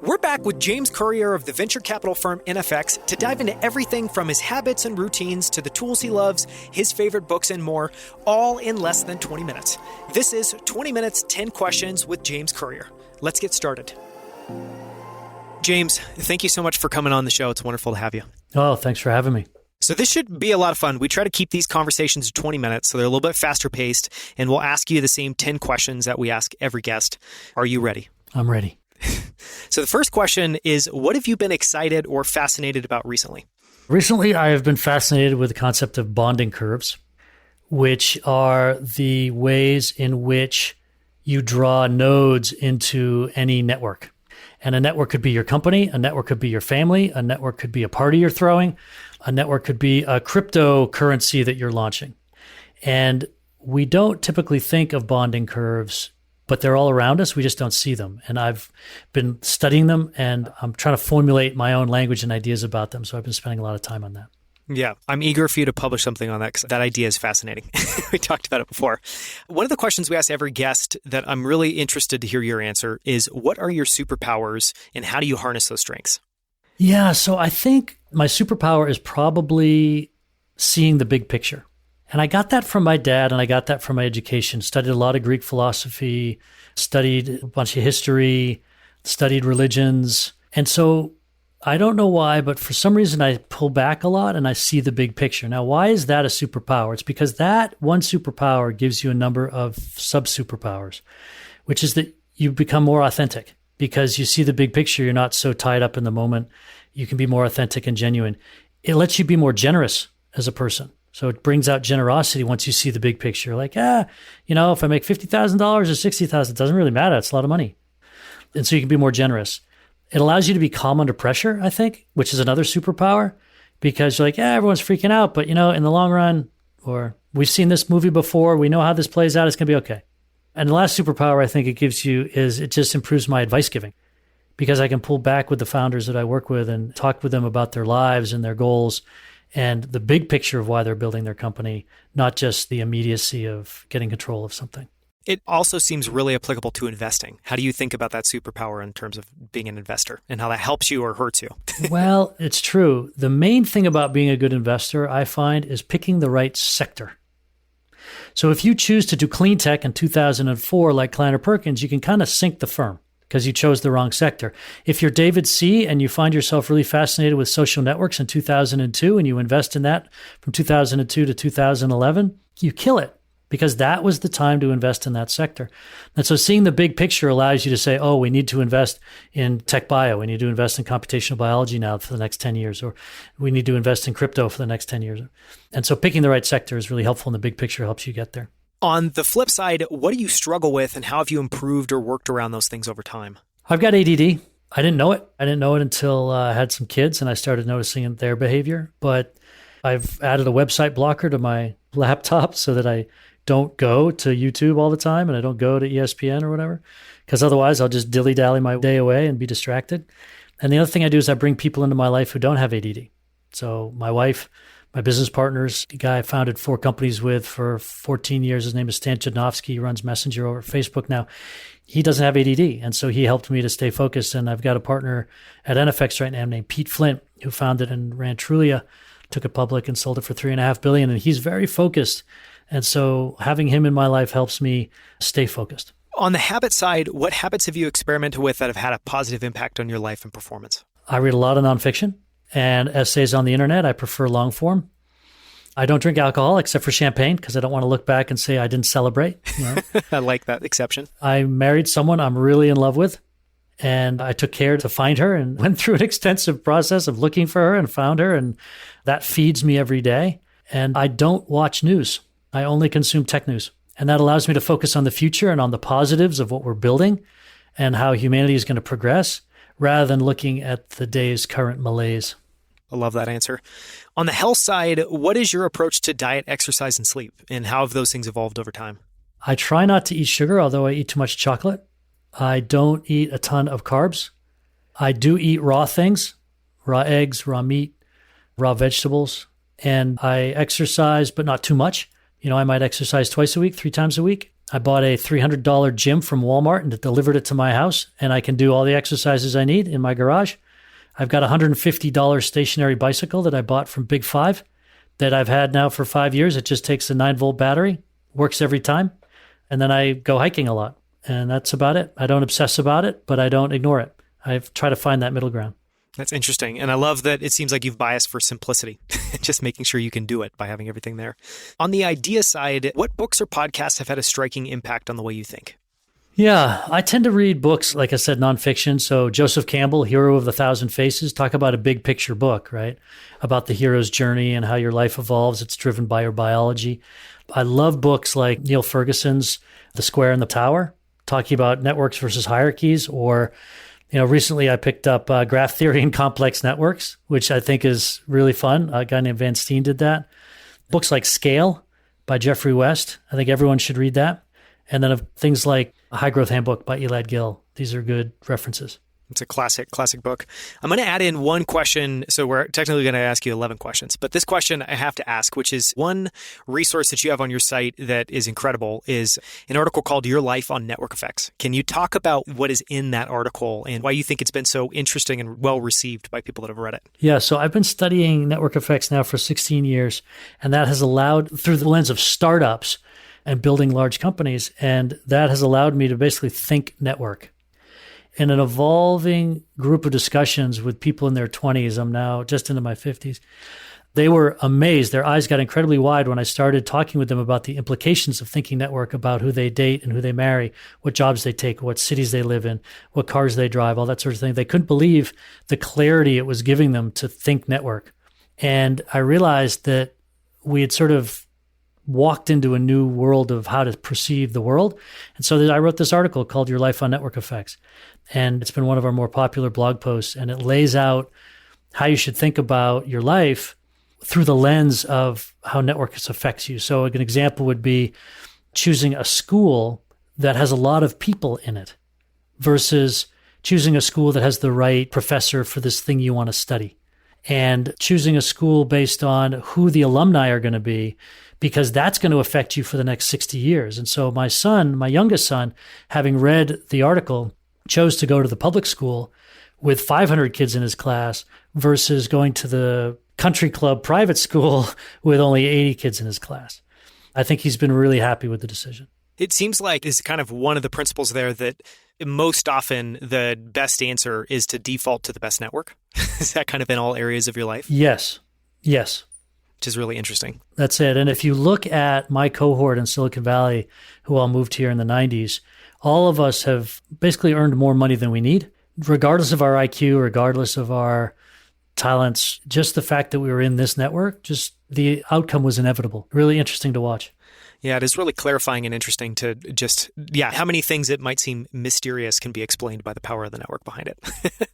We're back with James Currier of the venture capital firm NfX to dive into everything from his habits and routines to the tools he loves, his favorite books, and more, all in less than 20 minutes. This is 20 Minutes, 10 Questions with James Currier. Let's get started. James, thank you so much for coming on the show. It's wonderful to have you. Oh, thanks for having me. So this should be a lot of fun. We try to keep these conversations to 20 minutes, so they're a little bit faster paced, and we'll ask you the same 10 questions that we ask every guest. Are you ready? I'm ready. So the first question is, what have you been excited or fascinated about recently? Recently, I have been fascinated with the concept of bonding curves, which are the ways in which you draw nodes into any network. And a network could be your company, a network could be your family, a network could be a party you're throwing, a network could be a cryptocurrency that you're launching. And we don't typically think of bonding curves, but they're all around us. We just don't see them. And I've been studying them, and I'm trying to formulate my own language and ideas about them. So I've been spending a lot of time on that. Yeah, I'm eager for you to publish something on that because that idea is fascinating. We talked about it before. One of the questions we ask every guest that I'm really interested to hear your answer is, what are your superpowers and how do you harness those strengths? Yeah, so I think my superpower is probably seeing the big picture. And I got that from my dad, and I got that from my education. Studied a lot of Greek philosophy, studied a bunch of history, studied religions. And so I don't know why, but for some reason I pull back a lot and I see the big picture. Now, why is that a superpower? It's because that one superpower gives you a number of sub-superpowers, which is that you become more authentic because you see the big picture. You're not so tied up in the moment. You can be more authentic and genuine. It lets you be more generous as a person. So it brings out generosity once you see the big picture. Like, if I make $50,000 or $60,000, it doesn't really matter. It's a lot of money. And so you can be more generous. It allows you to be calm under pressure, I think, which is another superpower, because you're like, everyone's freaking out. But, in the long run, or we've seen this movie before, we know how this plays out, it's going to be okay. And the last superpower I think it gives you is it just improves my advice giving, because I can pull back with the founders that I work with and talk with them about their lives and their goals and the big picture of why they're building their company, not just the immediacy of getting control of something. It also seems really applicable to investing. How do you think about that superpower in terms of being an investor and how that helps you or hurts you? Well, it's true. The main thing about being a good investor, I find, is picking the right sector. So if you choose to do clean tech in 2004, like Kleiner Perkins, you can kind of sink the firm because you chose the wrong sector. If you're David C. and you find yourself really fascinated with social networks in 2002 and you invest in that from 2002 to 2011, you kill it, because that was the time to invest in that sector. And so seeing the big picture allows you to say, we need to invest in tech bio. We need to invest in computational biology now for the next 10 years, or we need to invest in crypto for the next 10 years. And so picking the right sector is really helpful, and the big picture helps you get there. On the flip side, what do you struggle with and how have you improved or worked around those things over time? I've got ADD. I didn't know it. I didn't know it until I had some kids and I started noticing their behavior. But I've added a website blocker to my laptop so that I don't go to YouTube all the time and I don't go to ESPN or whatever, because otherwise I'll just dilly-dally my day away and be distracted. And the other thing I do is I bring people into my life who don't have ADD. So my wife, my business partners, the guy I founded 4 companies with for 14 years, his name is Stan Chudnovsky. He runs Messenger over Facebook now. He doesn't have ADD. And so he helped me to stay focused. And I've got a partner at NfX right now named Pete Flint, who founded and ran Trulia, took it public and sold it for $3.5 billion. And he's very focused. And so having him in my life helps me stay focused. On the habit side, what habits have you experimented with that have had a positive impact on your life and performance? I read a lot of nonfiction and essays on the internet. I prefer long form. I don't drink alcohol except for champagne because I don't want to look back and say I didn't celebrate. I like that exception. I married someone I'm really in love with, and I took care to find her and went through an extensive process of looking for her and found her, and that feeds me every day. And I don't watch news. I only consume tech news. And that allows me to focus on the future and on the positives of what we're building and how humanity is going to progress rather than looking at the day's current malaise. I love that answer. On the health side, what is your approach to diet, exercise, and sleep? And how have those things evolved over time? I try not to eat sugar, although I eat too much chocolate. I don't eat a ton of carbs. I do eat raw things, raw eggs, raw meat, raw vegetables. And I exercise, but not too much. I might exercise twice a week, 3 times a week. I bought a $300 gym from Walmart and it delivered it to my house, and I can do all the exercises I need in my garage. I've got a $150 stationary bicycle that I bought from Big Five that I've had now for 5 years. It just takes a 9-volt battery, works every time. And then I go hiking a lot. And that's about it. I don't obsess about it, but I don't ignore it. I try to find that middle ground. That's interesting. And I love that it seems like you've biased for simplicity, just making sure you can do it by having everything there. On the idea side, what books or podcasts have had a striking impact on the way you think? Yeah, I tend to read books, like I said, nonfiction. So Joseph Campbell, Hero of the Thousand Faces, talk about a big picture book, right? About the hero's journey and how your life evolves. It's driven by your biology. I love books like Neil Ferguson's The Square and the Tower, talking about networks versus hierarchies. Or, recently I picked up Graph Theory and Complex Networks, which I think is really fun. A guy named Van Steen did that. Books like Scale by Jeffrey West. I think everyone should read that. And then things like A High Growth Handbook by Elad Gil. These are good references. It's a classic book. I'm going to add in one question. So we're technically going to ask you 11 questions. But this question I have to ask, which is one resource that you have on your site that is incredible, is an article called Your Life on Network Effects. Can you talk about what is in that article and why you think it's been so interesting and well received by people that have read it? Yeah, so I've been studying network effects now for 16 years. And that has allowed, through the lens of startups and building large companies, and that has allowed me to basically think network. In an evolving group of discussions with people in their 20s, I'm now just into my 50s, they were amazed. Their eyes got incredibly wide when I started talking with them about the implications of thinking network, about who they date and who they marry, what jobs they take, what cities they live in, what cars they drive, all that sort of thing. They couldn't believe the clarity it was giving them to think network. And I realized that we had sort of walked into a new world of how to perceive the world. And so I wrote this article called Your Life on Network Effects. And it's been one of our more popular blog posts. And it lays out how you should think about your life through the lens of how networks affects you. So an example would be choosing a school that has a lot of people in it versus choosing a school that has the right professor for this thing you want to study. And choosing a school based on who the alumni are going to be, because that's going to affect you for the next 60 years. And so my son, my youngest son, having read the article, chose to go to the public school with 500 kids in his class versus going to the country club private school with only 80 kids in his class. I think he's been really happy with the decision. It seems like is kind of one of the principles there that most often the best answer is to default to the best network. Is that kind of in all areas of your life? Yes. Which is really interesting. That's it. And if you look at my cohort in Silicon Valley, who all moved here in the 90s, all of us have basically earned more money than we need, regardless of our IQ, regardless of our talents. Just the fact that we were in this network, just the outcome was inevitable. Really interesting to watch. Yeah, it is really clarifying and interesting to just, how many things that might seem mysterious can be explained by the power of the network behind it.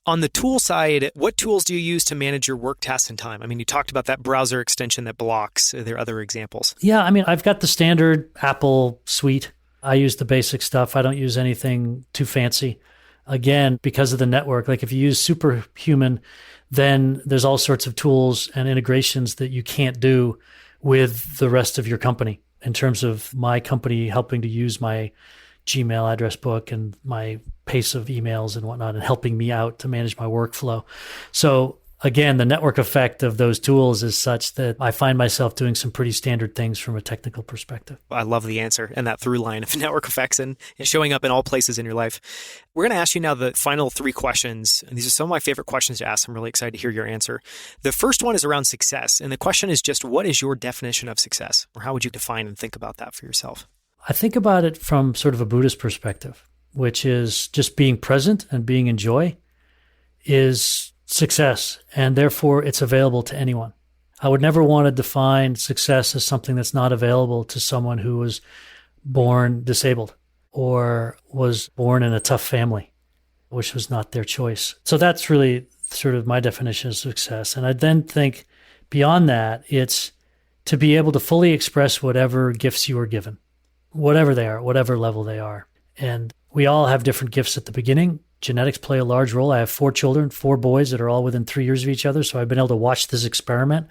On the tool side, what tools do you use to manage your work tasks and time? I mean, you talked about that browser extension that blocks. Are there other examples? Yeah, I mean, I've got the standard Apple suite. I use the basic stuff. I don't use anything too fancy. Again, because of the network, like if you use Superhuman, then there's all sorts of tools and integrations that you can't do with the rest of your company in terms of my company helping to use my Gmail address book and my pace of emails and whatnot and helping me out to manage my workflow. So again, the network effect of those tools is such that I find myself doing some pretty standard things from a technical perspective. I love the answer and that through line of network effects and showing up in all places in your life. We're going to ask you now the final 3 questions. And these are some of my favorite questions to ask. I'm really excited to hear your answer. The first one is around success. And the question is just, what is your definition of success? Or how would you define and think about that for yourself? I think about it from sort of a Buddhist perspective, which is just being present and being in joy is success, and therefore it's available to anyone. I would never want to define success as something that's not available to someone who was born disabled or was born in a tough family, which was not their choice. So that's really sort of my definition of success. And I then think beyond that, it's to be able to fully express whatever gifts you are given, whatever they are, whatever level they are. And we all have different gifts at the beginning. Genetics play a large role. I have 4 children, 4 boys that are all within 3 years of each other. So I've been able to watch this experiment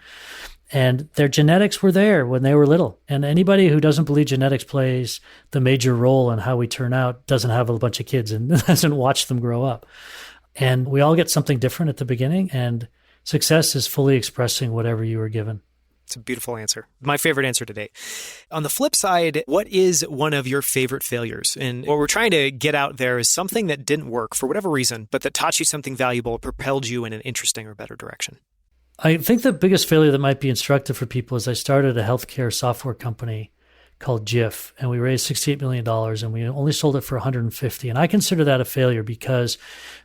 And their genetics were there when they were little. And anybody who doesn't believe genetics plays the major role in how we turn out doesn't have a bunch of kids and doesn't watch them grow up. And we all get something different at the beginning. And success is fully expressing whatever you were given. It's a beautiful answer. My favorite answer to date. On the flip side, what is one of your favorite failures? And what we're trying to get out there is something that didn't work for whatever reason, but that taught you something valuable, propelled you in an interesting or better direction. I think the biggest failure that might be instructive for people is I started a healthcare software company called Jif, and we raised $68 million, and we only sold it for $150. And I consider that a failure because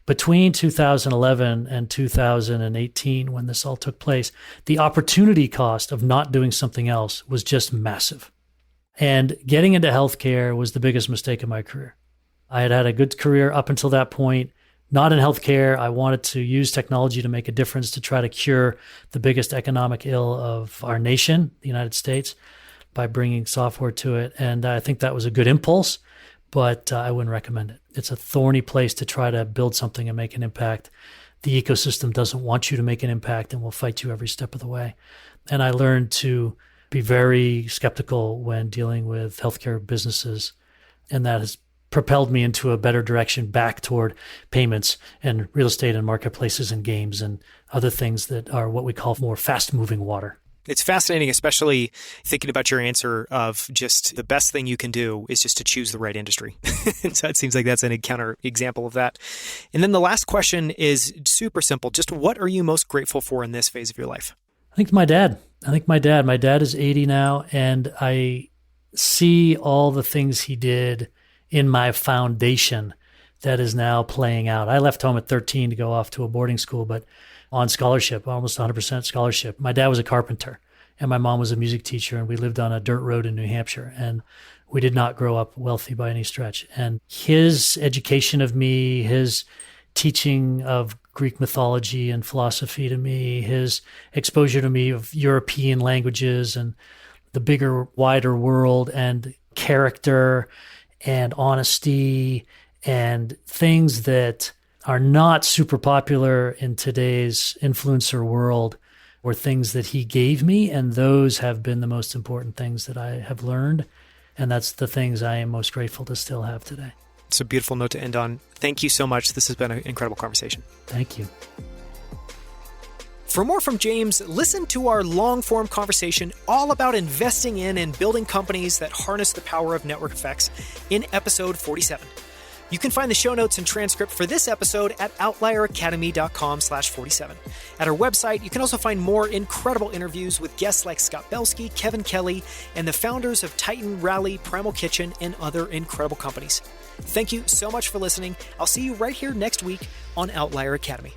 between 2011 and 2018, when this all took place, the opportunity cost of not doing something else was just massive. And getting into healthcare was the biggest mistake of my career. I had had a good career up until that point. Not in healthcare. I wanted to use technology to make a difference, to try to cure the biggest economic ill of our nation, the United States, by bringing software to it. And I think that was a good impulse, but I wouldn't recommend it. It's a thorny place to try to build something and make an impact. The ecosystem doesn't want you to make an impact and will fight you every step of the way. And I learned to be very skeptical when dealing with healthcare businesses, and that has propelled me into a better direction back toward payments and real estate and marketplaces and games and other things that are what we call more fast-moving water. It's fascinating, especially thinking about your answer of just the best thing you can do is just to choose the right industry. And so it seems like that's an counter example of that. And then the last question is super simple. Just what are you most grateful for in this phase of your life? I think my dad. My dad is 80 now, and I see all the things he did in my foundation that is now playing out. I left home at 13 to go off to a boarding school, but on scholarship, almost 100% scholarship. My dad was a carpenter and my mom was a music teacher, and we lived on a dirt road in New Hampshire, and we did not grow up wealthy by any stretch. And his education of me, his teaching of Greek mythology and philosophy to me, his exposure to me of European languages and the bigger, wider world and character and honesty and things that are not super popular in today's influencer world were things that he gave me. And those have been the most important things that I have learned. And that's the things I am most grateful to still have today. It's a beautiful note to end on. Thank you so much. This has been an incredible conversation. Thank you. For more from James, listen to our long-form conversation all about investing in and building companies that harness the power of network effects in episode 47. You can find the show notes and transcript for this episode at outlieracademy.com/47. At our website, you can also find more incredible interviews with guests like Scott Belsky, Kevin Kelly, and the founders of Titan, Rally, Primal Kitchen, and other incredible companies. Thank you so much for listening. I'll see you right here next week on Outlier Academy.